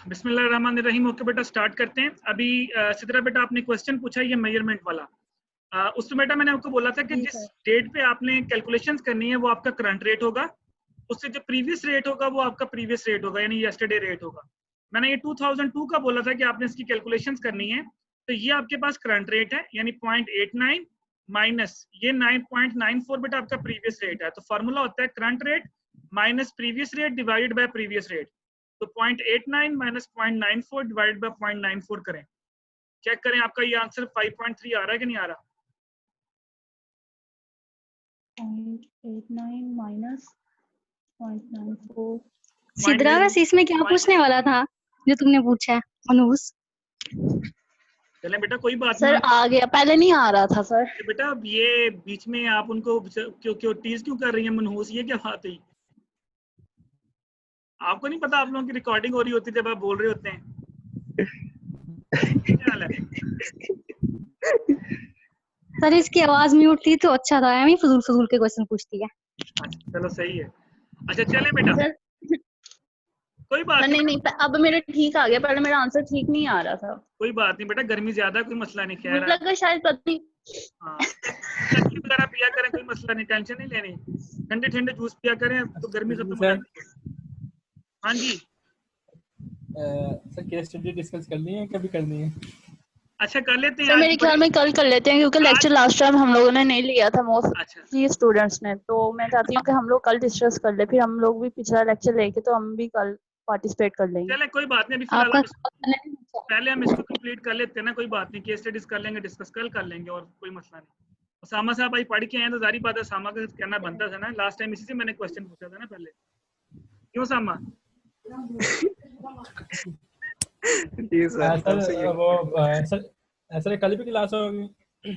बिस्मिल्लाहिर्रहमानिर्रहीम। ओके बेटा, स्टार्ट करते हैं। अभी सिद्रा बेटा आपने क्वेश्चन पूछा ये मेजरमेंट वाला। उसमें बेटा मैंने आपको बोला था कि जिस डेट पे आपने कैलकुलेशंस करनी है वो आपका करंट रेट होगा, उससे जो प्रीवियस रेट होगा वो आपका प्रीवियस रेट होगा, यानी यस्टरडे रेट होगा। मैंने ये 2002 का बोला था कि आपने इसकी कैलकुलेशंस करनी है। तो ये आपके पास करंट रेट है, यानी 0.89 माइनस ये 9.94 बेटा आपका प्रीवियस रेट है। तो फॉर्मूला होता है current rate minus previous rate divided by previous rate. तो 0.89 माइनस 0.94 डिवाइडेड बाय 0.94 करें। चेक करें आपका ये आंसर 5.3 आ रहा है कि नहीं आ रहा। 0.89 माइनस 0.94। सिद्रा वैसे इसमें क्या पूछने वाला था जो तुमने पूछा है मनूस? चलें बेटा कोई बात सर नहीं। आ गया, पहले नहीं आ रहा था सर। बेटा अब ये बीच में आप उनको क्यों टीज क्यों कर रही हैं मनहूस, ये क्या बात है? आपको नहीं पता आप लोगों की रिकॉर्डिंग हो रही होती है जब आप बोल रहे होते हैं? क्या हाल है? सर इसकी आवाज म्यूट थी तो अच्छा था, एमी फजूल फजूल के क्वेश्चन पूछती है। अच्छा चलो सही है। अच्छा चलें बेटा, सर कोई बात नहीं नहीं, अब मेरा ठीक आ गया, पहले मेरा आंसर ठीक नहीं आ रहा था। कोई बात नहीं बेटा, गर्मी ज्यादा है, कोई मसला नहीं। मुझे खैर लगा शायद पता नहीं। हाँ, लस्सी वगैरह पिया करें, कोई मसला नहीं, टेंशन नहीं लेनी। ठंडे ठंडे जूस पिया करें तो गर्मी खत्म हो जाती है। हाँ जी सर केस स्टडी डिस्कस करनी है, कभी करनी है? अच्छा कर लेते हैं सर आज। मेरे ख्याल में कल कर लेते हैं, क्योंकि लेक्चर लास्ट टाइम हम लोगों ने नहीं लिया था अच्छा मोस्टली स्टूडेंट्स ने। तो मैं चाहती हूँ कि हम लोग कल डिस्कस कर ले, फिर हम लोग भी पिछला लेक्चर लेके तो हम भी कल पार्टिसिपेट कर लेंगे। चले कोई बात नहीं, अभी फिलहाल आपका पहले हम इसको कंप्लीट कर लेते हैं ना। कोई बात नहीं, केस स्टडीज कर लेंगे, डिस्कस कल कर लेंगे और कोई मसला नहीं। सामा साहब भाई पढ़ के आए तो जारी बात है, सामा का कहना बनता था ना। लास्ट टाइम इसी से मैंने क्वेश्चन पूछा था ना पहले, क्यों सामा? जी सर वो सर कल भी क्लास होगी?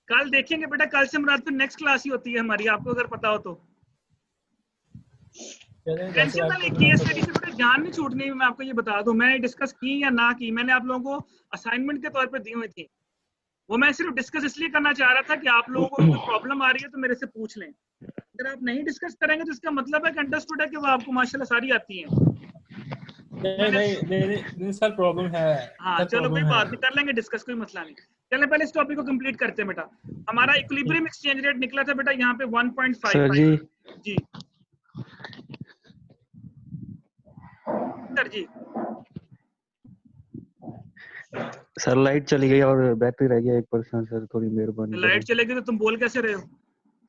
कल देखेंगे बेटा, कल से मुराद फिर नेक्स्ट क्लास ही होती है हमारी, आपको अगर पता हो तो। टेंशन ना लें, केस स्टडी से बेटा जान नहीं छूटनी। मैं आपको ये बता दूं, मैंने डिस्कस की या ना की, मैंने आप लोगों को असाइनमेंट के तौर पे दी हुई थी। वो मैं सिर्फ डिस्कस इसलिए करना चाह रहा था कि आप लोगों को कोई प्रॉब्लम आ रही है तो मेरे से पूछ लें। अगर आप नहीं डिस्कस करेंगे तो इसका मतलब है कि अंडरस्टूड है कि वो आपको माशाल्लाह सारी आती हैं। नहीं सर प्रॉब्लम है। हाँ चलो कोई बात नहीं, कर लेंगे डिस्कस, कोई मसला नहीं। चलें पहले इस टॉपिक को कंप्लीट करते हैं बेटा। हमारा इक्विलिब्रियम एक्सचेंज रेट निकला था बेटा यहाँ पे 1.55। सर जी सर जी सर लाइट चली गई और बैटरी रह गया 1%। सर थोड़ी मेहरबानी लाइट चलेगी तो तुम बोल कैसे रहे हो?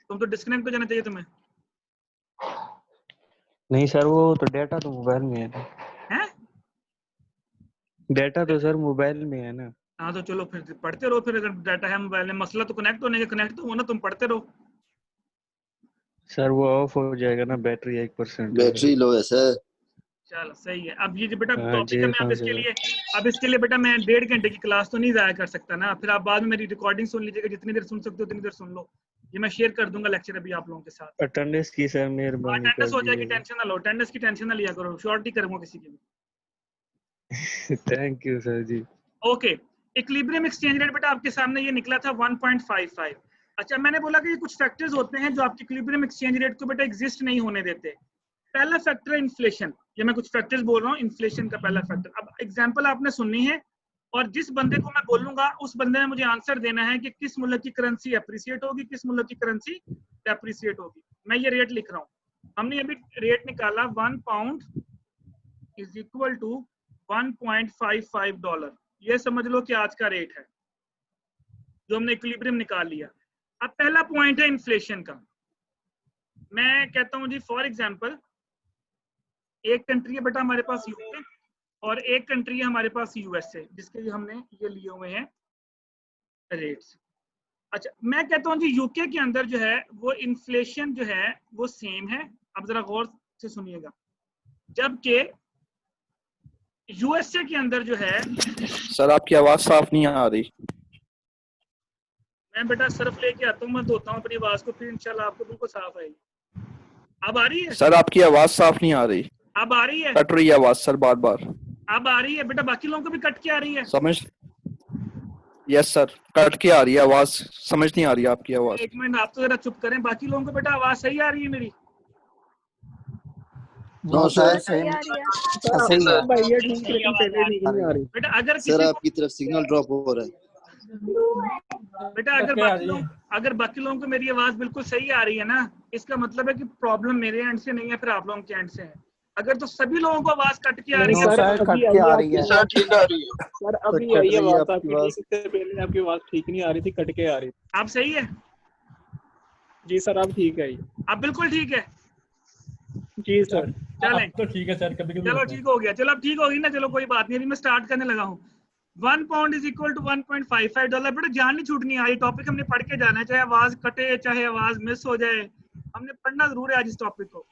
तुम तो डिस्कनेक्ट हो जाना चाहिए तुम्हें। नहीं सर, वो तो डेटा तो मोबाइल में है ना। हैं? डेटा तो सर मोबाइल में है ना। हाँ तो चलो फिर पढ़ते रहो। फिर अगर डाटा है मोबाइल में, मसला तो कनेक्ट होने का, कनेक्ट तो हो ना, तुम पढ़ते रहो। सर वो ऑफ हो जाएगा ना, बैटरी 1%। बैटरी लो है सर। चलो सही है। अब ये जो बेटा हाँ टॉपिक है, मैं अब इसके लिए बेटा मैं 1.5 घंटे की क्लास तो नहीं जाया कर सकता ना। फिर आप बाद में मेरी रिकॉर्डिंग सुन लीजिएगा, जितनी देर सुन सकते हो उतनी देर सुन लो। ये मैं शेयर कर दूंगा लेक्चर अभी आप लोगों के साथ। अटेंडेंस की सर मेहरबानी कर अटेंडेंस हो जाएगी, दीजिएगा। टेंशन ना लो। अटेंडेंस की टेंशन ना लिया करो, शॉर्ट ही करूंगा किसी की भी। Thank you sir ji. Okay, equilibrium exchange rate बेटा आपके सामने ये निकला था 1.55। अच्छा मैंने बोला कि ये कुछ फैक्टर्स होते हैं जो आपके इक्विलिब्रियम एक्सचेंज रेट को बेटा एग्जिस्ट नहीं होने देते। पहला फैक्टर है इन्फ्लेशन। ये मैं कुछ फैक्टर्स बोल रहा हूँ, इन्फ्लेशन का पहला फैक्टर। अब एग्जांपल आपने सुननी है और जिस बंदे को मैं बोलूंगा उस बंदे ने मुझे आंसर देना है कि किस मुल्क की करेंसी अप्रिसिएट होगी, किस मुल्क की करेंसी डेप्रिसिएट होगी। मैं ये रेट लिख रहा हूँ। हमने अभी रेट निकाला, 1 pound is equal to 1.55 dollar. ये समझ लो कि आज का रेट है जो हमने इक्विलिब्रियम निकाल लिया। अब पहला पॉइंट है इन्फ्लेशन का। मैं कहता हूं जी फॉर एग्जांपल, एक कंट्री है बेटा हमारे पास यूके और एक कंट्री है हमारे पास यूएसए, जिसके लिए हमने ये लिए हुए हैं रेट्स। अच्छा मैं कहता हूं जी यूके के अंदर जो है वो इन्फ्लेशन जो है वो सेम है। अब जरा गौर से सुनिएगा। जबकि यूएसए के अंदर जो है, सर आपकी आवाज साफ नहीं आ रही। मैं बेटा सर्फ लेके आता हूँ, मैं धोता हूँ अपनी आवाज को, फिर इंशाल्लाह आपको बिल्कुल साफ आएगी। अब आ रही है सर आपकी आवाज साफ नहीं आ रही, अब आ रही है, कट रही है आवाज सर बार बार। अब आ रही है बेटा, बाकी लोगों को भी कट के आ रही है। समझ, यस सर कट के आ रही है आवाज, समझ नहीं आ रही आपकी आवाज। एक मिनट आप तो जरा चुप करें, बाकी लोगों को बेटा आवाज सही आ रही है मेरी? नो सर सही आ रही है। ऐसे ही है भाई ये ठीक है लेकिन पहले नहीं आ रही। बेटा अगर सर किसी आपकी तरफ सिग्नल ड्रॉप हो रहा है बेटा अगर क्या आ बाकी रही है? लोग अगर बाकी लोगों को मेरी आवाज बिल्कुल सही आ रही है ना, इसका मतलब है कि प्रॉब्लम मेरे एंड से नहीं है, फिर आप लोगों के एंड से है। अगर तो सभी लोगों को आवाज कट के आ रही नहीं है सर, कट के आ रही है सर ठीक आ रही है। सर, सर, अभी कट आई है रही है आवाज आपकी आपकी आवाज। ठीक, इससे पहले आपकी आवाज ठीक नहीं आ रही थी, कट के आ रही थी। आप सही है? जी सर अब ठीक है ये। आप बिल्कुल ठीक है? जी सर चलें। अब तो ठीक है सर, कभी कभी चलो होता है। ठीक हो गया, चलो अब ठीक होगी ना, चलो कोई बात नहीं। अभी मैं स्टार्ट करने लगा हूँ। 1 पाउंड इज इक्वल टू $1.55। बेटा जान नहीं छूटनी है, ये टॉपिक हमने पढ़ के जाना है, चाहे आवाज कटे चाहे आवाज मिस हो जाए, हमने पढ़ना जरूर है आज इस टॉपिक को।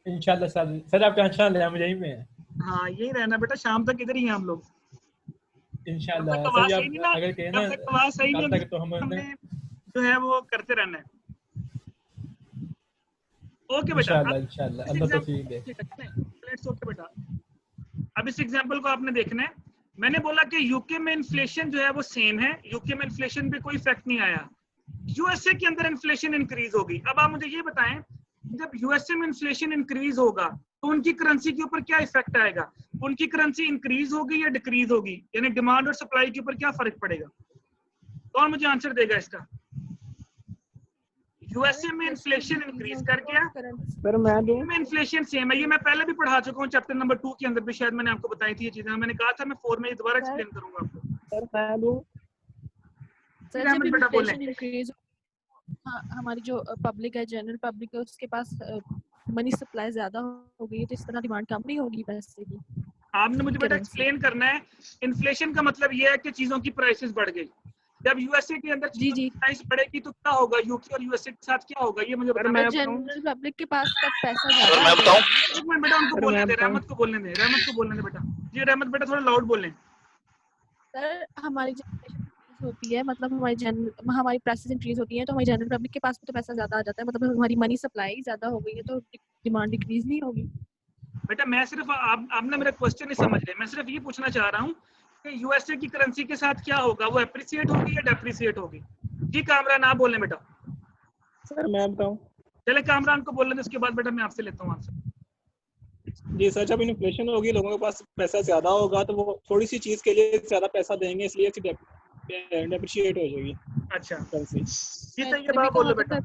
इंशाल्लाह सर आप टेंशन ले, हम यहीं पे हैं हाँ यही रहना बेटा, शाम तक इधर ही हैं हम लोग। जब इंशाल्लाह। तक सर आवाज ये सही आप नहीं ना, अगर कहें जब ना तक आवाज सही नहीं कल होगी तक तो हम हमने जो है वो करते रहना है। ओके बेटा, इंशाल्लाह अब इंशाल्लाह इस अल्लाह तो एग्जांपल ठीक है। लेट्स ओके बेटा, अब इस एग्जांपल को आपने देखना है। मैंने बोला कि यूके में इन्फ्लेशन जो है वो सेम है, यूके में इन्फ्लेशन पे कोई इफेक्ट नहीं आया। यूएसए के अंदर इन्फ्लेशन इंक्रीज होगी। अब आप मुझे ये बताएं, जब यूएसए में इन्फ्लेशन इंक्रीज होगा तो उनकी करेंसी के ऊपर क्या इफेक्ट आएगा? उनकी करेंसी इंक्रीज होगी या डिक्रीज होगी, यानी डिमांड और सप्लाई के ऊपर क्या फर्क पड़ेगा? कौन मुझे आंसर देगा इसका? यूएसए में इन्फ्लेशन इंक्रीज कर गया, सर मैं दूं? में इन्फ्लेशन सेम है। ये मैं पहले भी पढ़ा चुका हूँ चैप्टर नंबर 2 के अंदर भी, शायद मैंने आपको बताई थी ये चीजें। मैंने कहा था मैं 4 में ये दोबारा एक्सप्लेन करूंगा आपको। सर मैं दूं? सर जब रहमत बेटा बोले। इन्फ्लेशन इंक्रीज, हमारी जो पब्लिक है, जनरल पब्लिक है, उसके पास मनी सप्लाई ज्यादा हो गई है, तो इस तरह डिमांड कम नहीं होगी पैसे की। आपने मुझे बेटा करेंसी। एक्सप्लेन करना है। इन्फ्लेशन का मतलब ये है कि चीजों की प्राइसेस बढ़ गई। जब यूएसए के अंदर जी चीजों जी। की प्राइस बढ़ेगी तो क्या होगा? यूके और यूएसए के साथ क्या होगा ये मुझे सर बताना। मैं जनरल पब्लिक के पास तब पैसा सर ज्यादा मैं आ बताऊं? जाएगा। एक मिनट बेटा, उनको सर बोलने मैं दे, बताऊं? रहमत को बोलने दे, रहमत को बोलने दे बेटा। जी रहमत बेटा थोड़ा लाउड बोलें। सर हमारी जनरेशन इंक्रीज होती है, मतलब हमारी प्राइसेस इंक्रीज होती है, तो हमारी जनरल पब्लिक के पास भी तो पैसा ज्यादा आ जाता है, मतलब हमारी मनी सप्लाई ज्यादा हो गई है, तो डिमांड डिक्रीज नहीं होगी। बेटा मैं सिर्फ आपने मेरा क्वेश्चन नहीं समझ रहे। मैं सिर्फ ये पूछना चाह रहा हूँ कि यूएसए की करेंसी के साथ क्या होगा, वो एप्रिसिएट होगी या डेप्रिसिएट होगी? जी कामरान आप बोलें बेटा। सर मैं बताऊं? चले कामरान को बोलने दे, उसके बाद बेटा मैं आपसे लेता हूँ आंसर। जी सर, जब इन्फ्लेशन होगी, लोगों के पास पैसा ज्यादा होगा, तो वो थोड़ी सी चीज के लिए ज्यादा पैसा देंगे, इसलिए डेप्रिशिएट हो जाएगी अच्छा करेंसी। जी तैयब आप बोलो बेटा।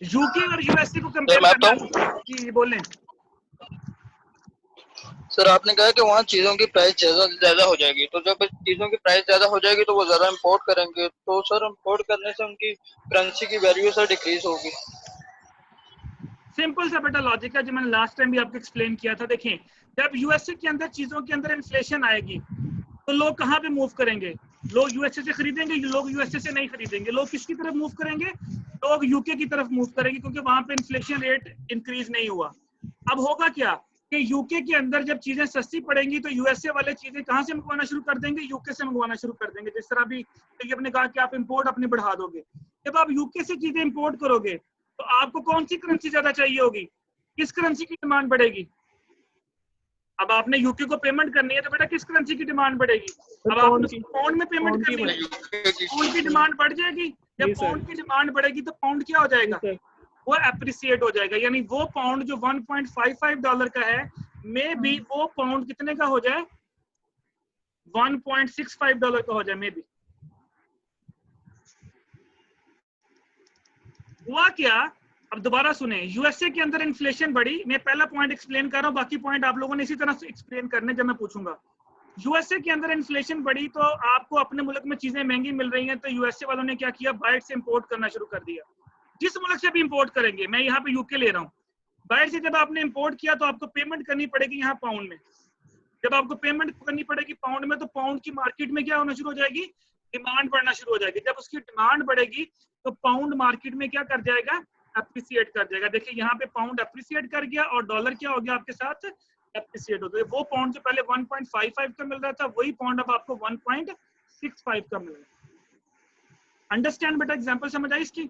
यूके और यूएसए को कंपेयर मैं करना। जी बोलें। सर आपने कहा कि वहाँ चीजों की प्राइस ज्यादा हो जाएगी, तो जब चीजों की प्राइस ज्यादा हो जाएगी तो वो ज्यादा इंपोर्ट करेंगे, तो सर इंपोर्ट करने से उनकी करेंसी की वैल्यू सर डिक्रीज होगी। सिंपल सा बेटा लॉजिक है, जो मैंने लास्ट टाइम भी आपको एक्सप्लेन किया था। देखें, जब यूएसए के अंदर चीजों के अंदर इन्फ्लेशन आएगी तो लोग कहाँ पे मूव करेंगे? लोग यूएसए से खरीदेंगे, लोग यूएसए से नहीं खरीदेंगे। लोग किसकी तरफ मूव करेंगे? लोग यूके की तरफ मूव करेंगे, क्योंकि वहां पे इन्फ्लेशन रेट इंक्रीज नहीं हुआ। अब होगा क्या कि यूके के अंदर जब चीजें सस्ती पड़ेंगी तो यूएसए वाले चीजें कहाँ से मंगवाना शुरू कर देंगे? यूके से मंगवाना शुरू कर देंगे। जिस तरह भी आपने कहा कि आप इंपोर्ट अपनी बढ़ा दोगे, जब आप यूके से चीजें इंपोर्ट करोगे तो आपको कौन सी करेंसी ज्यादा चाहिए होगी? किस करेंसी की डिमांड बढ़ेगी? अब आपने यूके को पेमेंट करनी है तो बेटा किस करेंसी की डिमांड बढ़ेगी? अब आपने पाउंड में पेमेंट करनी है, पाउंड की डिमांड बढ़ जाएगी। जब पाउंड की डिमांड बढ़ेगी तो पाउंड क्या हो जाएगा? वो एप्रिसिएट हो जाएगा। यानी वो पाउंड जो $1.55 का है, मे बी वो पाउंड कितने का हो जाए? $1.65 का हो जाए मे बी। हुआ क्या? अब दोबारा सुने, यूएसए के अंदर इन्फ्लेशन बढ़ी। मैं पहला पॉइंट एक्सप्लेन कर रहा हूँ, बाकी पॉइंट आप लोगों ने इसी तरह से एक्सप्लेन करने जब मैं पूछूंगा। यूएसए के अंदर इन्फ्लेशन बढ़ी तो आपको अपने मुल्क में चीजें महंगी मिल रही हैं, तो यूएसए वालों ने क्या किया? बाहर से इंपोर्ट करना शुरू कर दिया। जिस मुल्क से भी इंपोर्ट करेंगे, मैं यहाँ पे यूके ले रहा हूँ, बाहर से जब आपने इंपोर्ट किया तो आपको पेमेंट करनी पड़ेगी यहाँ पाउंड में। जब आपको पेमेंट करनी पड़ेगी पाउंड में, तो पाउंड की मार्केट में क्या होना शुरू हो जाएगी? डिमांड बढ़ना शुरू हो जाएगी। जब उसकी डिमांड बढ़ेगी तो पाउंड मार्केट में क्या कर जाएगा? एप्रिसिएट कर जाएगा। देखिए यहाँ पे पाउंड एप्रिसिएट कर गया और डॉलर क्या हो गया आपके साथ? एप्रिसिएट हो गया। वो पाउंड जो पहले 1.55 का मिल रहा था, वही पाउंड अब आपको 1.65 का मिल रहा है। अंडरस्टैंड बेटा? एग्जांपल समझ आई इसकी?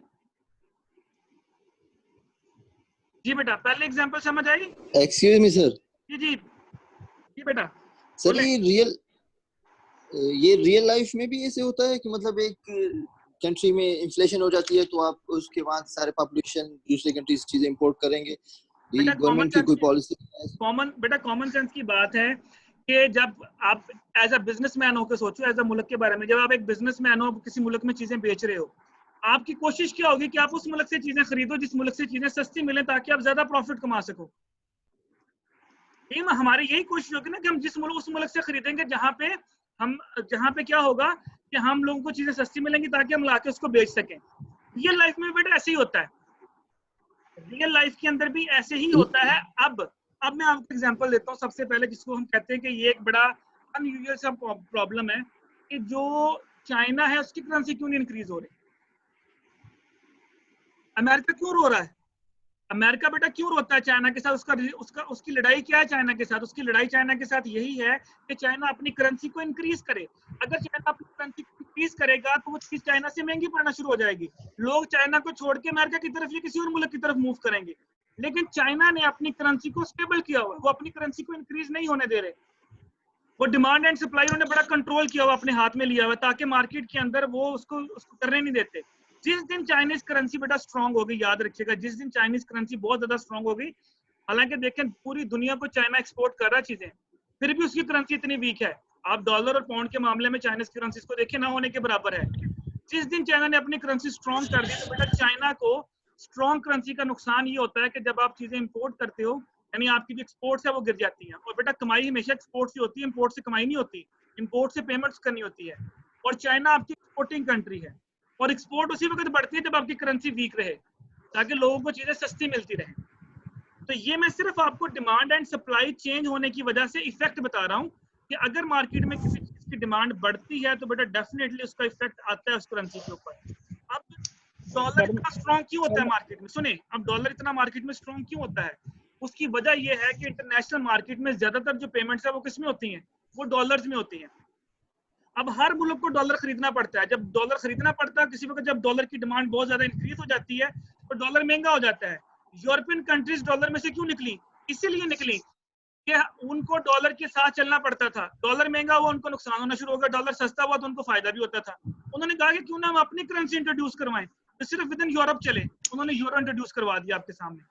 जी बेटा पहले एग्जांपल समझ आई? Excuse me sir. जी जी जी बेटा। सर ये रियल लाइफ में भी ऐसे होता है कि मतलब एक कंट्री में इन्फ्लेशन हो जाती है तो आप उसके वहाँ सारे पॉपुलेशन दूसरे कंट्री से चीजें इंपोर्ट करेंगे। ये बेटा गवर्नमेंट की कोई पॉलिसी कॉमन सेंस की बात है कि जब आप एज अ बिजनेसमैन होकर सोचो, एज अ मुल्क के बारे में, जब आप एक बिजनेसमैन हो, किसी मुल्क में चीजें बेच रहे हो, आपकी कोशिश क्या होगी कि आप उस मुल्क से चीजें खरीदो जिस मुल्क से चीजें सस्ती मिले ताकि आप ज्यादा प्रॉफिट कमा सको। हमारी यही कोशिश होगी ना कि हम जिस मुल्क उस मुल्क से खरीदेंगे जहाँ पे क्या होगा कि हम लोगों को चीजें सस्ती मिलेंगी ताकि हम लाके उसको बेच सकें। रियल लाइफ में बेटा ऐसे ही होता है, रियल लाइफ के अंदर भी ऐसे ही होता है। अब मैं आपको एग्जांपल देता हूँ। सबसे पहले जिसको हम कहते हैं कि ये एक बड़ा अनयूजुअल सा प्रॉब्लम है कि जो चाइना है उसकी करेंसी क्यों नहीं इंक्रीज हो रही, अमेरिका क्यों रो रहा है? अमेरिका बेटा क्यों रोता है चाइना के साथ? उसकी लड़ाई क्या है चाइना के साथ? उसकी लड़ाई चाइना के साथ यही है कि चाइना अपनी करेंसी को इंक्रीज करे। अगर चाइना अपनी करेंसी को इंक्रीज करेगा तो वो चीज चाइना से महंगी पड़ना शुरू हो जाएगी। लोग चाइना को छोड़ के अमेरिका की तरफ या किसी और मुल्क की तरफ मूव करेंगे। लेकिन चाइना ने अपनी करेंसी को स्टेबल किया हुआ है, वो अपनी करेंसी को इंक्रीज नहीं होने दे रहे। वो डिमांड एंड सप्लाई उन्होंने बड़ा कंट्रोल किया हुआ, अपने हाथ में लिया हुआ, ताकि मार्केट के अंदर वो उसको करने नहीं देते। जिस दिन चाइनीज करेंसी बेटा स्ट्रांग होगी, याद रखिएगा, जिस दिन चाइनीज करेंसी बहुत ज्यादा स्ट्रांग होगी, हालांकि देखें पूरी दुनिया को चाइना एक्सपोर्ट कर रहा है चीजें, फिर भी उसकी करेंसी इतनी वीक है। आप डॉलर और पाउंड के मामले में चाइनीज करेंसी को देखिए, ना होने के बराबर है। जिस दिन चाइना ने अपनी करेंसी स्ट्रांग कर दी तो बेटा चाइना को स्ट्रांग करेंसी का नुकसान ये होता है कि जब आप चीजें इंपोर्ट करते हो, यानी आपकी जो एक्सपोर्ट्स है वो गिर जाती हैं। और बेटा कमाई हमेशा एक्सपोर्ट से होती है, इंपोर्ट से कमाई नहीं होती। इंपोर्ट से पेमेंट्स करनी होती है। और चाइना आपकी एक्सपोर्टिंग कंट्री है, और एक्सपोर्ट उसी वक्त बढ़ती है जब आपकी करेंसी वीक रहे, ताकि लोगों को चीजें सस्ती मिलती रहे। तो ये मैं सिर्फ आपको डिमांड एंड सप्लाई चेंज होने की वजह से इफेक्ट बता रहा हूँ कि अगर मार्केट में किसी चीज की डिमांड बढ़ती है तो बेटा डेफिनेटली उसका इफेक्ट आता है उस करेंसी के ऊपर। अब डॉलर इतना स्ट्रॉन्ग क्यों होता है मार्केट में? सुने, अब डॉलर इतना मार्केट में स्ट्रॉन्ग क्यों होता है? उसकी वजह यह है कि इंटरनेशनल मार्केट में ज्यादातर जो पेमेंट्स है वो किसमें होती हैं? वो डॉलर्स में होती हैं। अब हर मुल्क को डॉलर खरीदना पड़ता है। जब डॉलर खरीदना पड़ता है किसी वक्त, जब डॉलर की डिमांड बहुत ज्यादा इंक्रीज हो जाती है तो डॉलर महंगा हो जाता है। यूरोपियन कंट्रीज डॉलर में से क्यों निकली? इसीलिए निकली कि उनको डॉलर के साथ चलना पड़ता था। डॉलर महंगा हुआ, उनको नुकसान होना शुरू हो गया। डॉलर सस्ता हुआ तो उनको फायदा भी होता था। उन्होंने कहा कि क्यों ना हम अपनी करेंसी इंट्रोड्यूस करवाएं, तो सिर्फ विद इन यूरोप चले। उन्होंने यूरो इंट्रोड्यूस करवा दिया आपके सामने।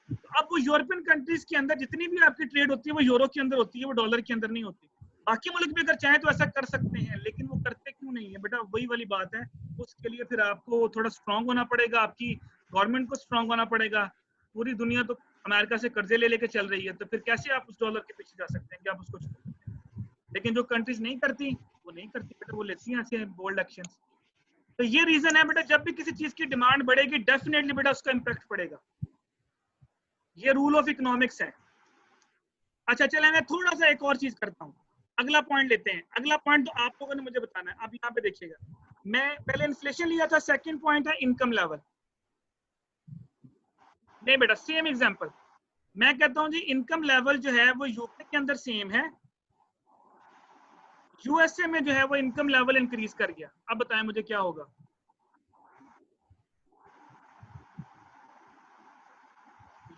तो अब वो यूरोपियन कंट्रीज के अंदर जितनी भी आपकी ट्रेड होती है वो यूरो के अंदर होती है, वो डॉलर के अंदर नहीं होती। बाकी मुल्क भी अगर चाहें तो ऐसा कर सकते हैं, लेकिन वो करते क्यों नहीं है बेटा? वही वाली बात है। उसके लिए फिर आपको थोड़ा स्ट्रांग होना पड़ेगा, आपकी गवर्नमेंट को स्ट्रांग होना पड़ेगा। पूरी दुनिया तो अमेरिका से कर्जे ले लेके चल रही है, तो फिर कैसे आप उस डॉलर के पीछे जा सकते हैं कि आप उसको छोड़ सकते हैं? लेकिन जो कंट्रीज नहीं करती वो नहीं करती बेटा, वो लेती हैं ऐसे बोल्ड एक्शंस। तो ये रीजन है बेटा, जब भी किसी चीज की डिमांड बढ़ेगी डेफिनेटली बेटा उसका इंपैक्ट पड़ेगा। ये रूल ऑफ इकोनॉमिक्स है। अच्छा चले, मैं थोड़ा सा एक और चीज करता हूँ। अगला पॉइंट लेते हैं। अगला पॉइंट तो आप लोगों ने मुझे बताना है। अब यहाँ पे देखिएगा, मैं पहले इन्फ्लेशन लिया था, सेकंड पॉइंट है इनकम लेवल। नहीं बेटा, सेम एग्जांपल मैं कहता हूं जी, इनकम लेवल जो है वो यूके के अंदर सेम है, यूएसए में जो है वो इनकम लेवल इंक्रीज कर गया। अब बताएं मुझे क्या होगा?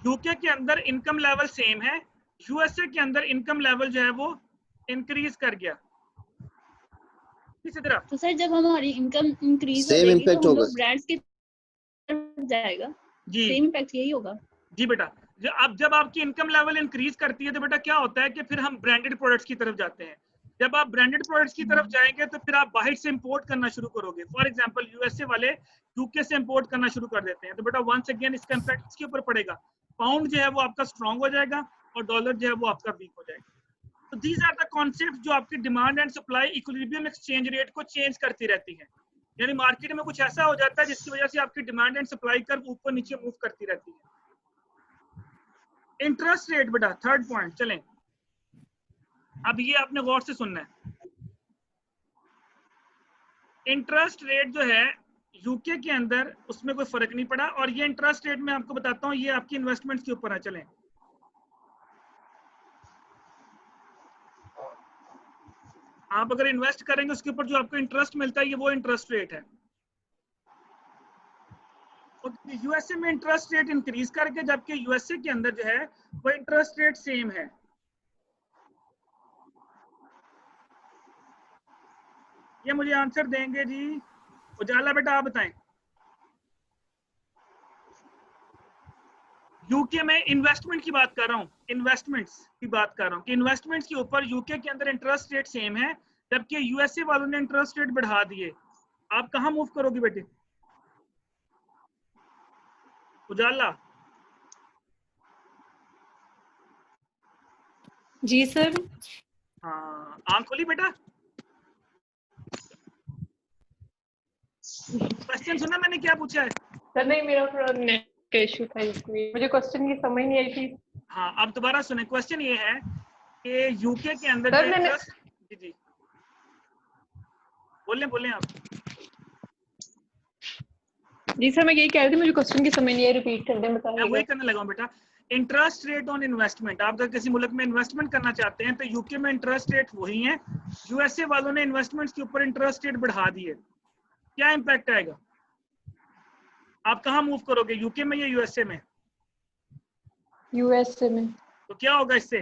यूके के अंदर इनकम लेवल सेम है, यूएसए के अंदर इनकम लेवल जो है वो इंक्रीज कर गया। इसी तरह तो सर जब हमारी इनकम इंक्रीज हो सेम जाएगी इम्पैक्ट तो हम होगा लोग ब्रांड्स की तरफ जाएगा जी। सेम इम्पैक्ट यही होगा जी बेटा, अब जब आपकी इनकम लेवल इंक्रीज करती है तो बेटा क्या होता है कि फिर हम ब्रांडेड प्रोडक्ट्स की तरफ जाते हैं। जब आप ब्रांडेड प्रोडक्ट्स की तरफ जाएंगे तो फिर आप बाहर से इंपोर्ट करना शुरू करोगे। फॉर एग्जांपल यूएसए वाले यूके से इंपोर्ट करना शुरू कर देते हैं, तो बेटा वंस अगेन इसका इंपैक्ट किसके ऊपर पड़ेगा? पाउंड जो है वो आपका स्ट्रांग हो जाएगा और डॉलर जो है वो आपका वीक हो जाएगा। तो दीज आर द कॉन्सेप्ट जो आपकी demand and supply equilibrium exchange rate को चेंज करती रहती है। यानी मार्केट में कुछ ऐसा हो जाता है जिसकी वजह से आपकी डिमांड एंड सप्लाई कर्व ऊपर नीचे मूव करती रहती है। इंटरेस्ट रेट बेटा, थर्ड पॉइंट। चलें, अब ये आपने गौर से सुनना है। इंटरेस्ट रेट जो है यूके के अंदर उसमें कोई फर्क नहीं पड़ा, और ये इंटरेस्ट रेट मैं आपको बताता हूँ, ये आपकी इन्वेस्टमेंट्स के ऊपर है। चलें, आप अगर इन्वेस्ट करेंगे उसके ऊपर जो आपको इंटरेस्ट मिलता है, ये वो इंटरेस्ट रेट है। यूएसए में इंटरेस्ट रेट इंक्रीज करके, जबकि यूएसए के अंदर जो है वो इंटरेस्ट रेट सेम है। ये मुझे आंसर देंगे जी उजाला बेटा आप बताएं। यूके में इन्वेस्टमेंट की बात कर रहा हूँ, इन्वेस्टमेंट्स की बात कर रहा हूँ कि इन्वेस्टमेंट्स के ऊपर यूके के अंदर इंटरेस्ट रेट सेम है, जबकि यूएसए वालों ने इंटरेस्ट रेट बढ़ा दिए। आप कहाँ मूव करोगे बेटे? उजाला। जी सर। हाँ आंख खोली बेटा। क्वेश्चन सुना मैंने क्या पूछा है? सर नहीं, मेरा थोड़ा नेट का इशू था इसलिए मुझे क्वेश्चन की समझ नहीं आई थी। हाँ अब दोबारा सुने। क्वेश्चन ये है कि यूके के अंदर सर जो मैंने इंटरेस्ट, जी जी बोलें आप। जी सर मैं यही कह रही थी, मुझे क्वेश्चन की समझ नहीं आई, रिपीट कर दें मैं बताइएगा। वही करने लगा हूँ बेटा। इंटरेस्ट रेट ऑन इन्वेस्टमेंट, आप अगर किसी मुल्क में इन्वेस्टमेंट करना चाहते हैं तो यूके में इंटरेस्ट रेट वही है, यूएसए वालों ने इन्वेस्टमेंट्स के ऊपर इंटरेस्ट रेट बढ़ा दिए। क्या इम्पैक्ट आएगा? आप कहाँ मूव करोगे, यूके में या यूएसए में? यूएसए में। तो क्या होगा इससे?